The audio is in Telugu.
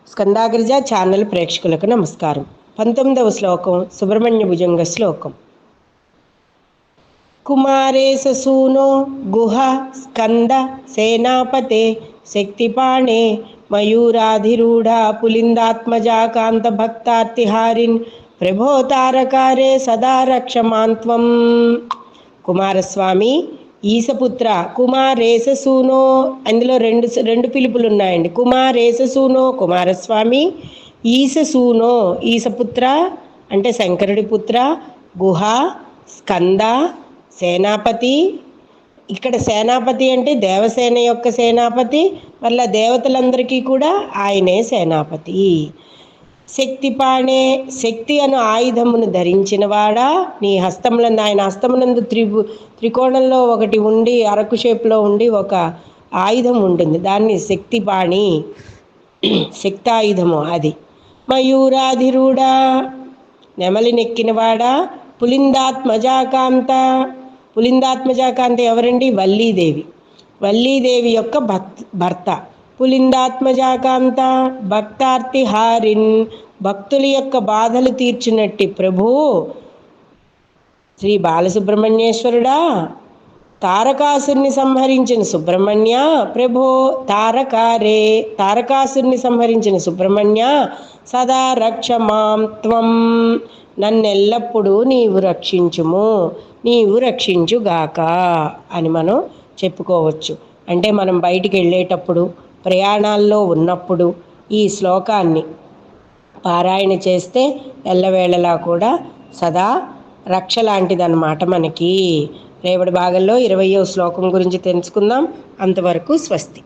స్కందాగ్రజ ఛానల్ ప్రేక్షకులకు నమస్కారం. 19వ శ్లోకం సుబ్రహ్మణ్య భుజంగ శ్లోకం. కుమారేశ సూనో గుహ స్కంద సేనాపతే శక్తిపాణే మయూరాధిరూఢ పులిందాత్మజాకాంత భక్తార్తిహారిన్ ప్రభో తారకారే సదా రక్షమాంత్వం. కుమారస్వామి ఈశపుత్ర కుమారేశసూనో, అందులో రెండు పిలుపులు ఉన్నాయండి. కుమారేశసూనో కుమారస్వామి, ఈశసూనో ఈశపుత్ర అంటే శంకరుడి పుత్ర, గుహ స్కంద సేనాపతి. ఇక్కడ సేనాపతి అంటే దేవసేన యొక్క సేనాపతి, మళ్ళా దేవతలందరికీ కూడా ఆయనే సేనాపతి. శక్తిపాణే, శక్తి అను ఆయుధమును ధరించినవాడా, నీ హస్తములందు, ఆయన హస్తమునందు త్రికోణంలో ఒకటి ఉండి అరకు షేప్లో ఉండి ఒక ఆయుధం ఉంటుంది, దాన్ని శక్తిపాణి, శక్తాయుధము అది. మయూరాధిరూఢ, నెమలి నెక్కినవాడా. పులిందాత్మజాకాంత, పులిందాత్మజాకాంత ఎవరండి? వల్లీదేవి, వల్లీదేవి యొక్క భర్త. పులిందాత్మజాకాంత భక్తార్తిహారిన్, భక్తుల యొక్క బాధలు తీర్చినట్టి ప్రభు శ్రీ బాలసుబ్రహ్మణ్యేశ్వరుడా. తారకాసుని సంహరించిన సుబ్రహ్మణ్య ప్రభో తారకారే, తారకాసుని సంహరించిన సుబ్రహ్మణ్య సదా రక్షమాం త్వం, నన్నెల్లప్పుడూ నీవు రక్షించుము, నీవు రక్షించుగాక అని మనం చెప్పుకోవచ్చు. అంటే మనం బయటికి వెళ్ళేటప్పుడు, ప్రయాణాల్లో ఉన్నప్పుడు ఈ శ్లోకాన్ని పారాయణ చేస్తే ఎల్లవేళలా కూడా సదా రక్ష లాంటిదన్నమాట మనకి. రేపటి భాగంలో 20వ శ్లోకం గురించి తెలుసుకుందాం. అంతవరకు స్వస్తి.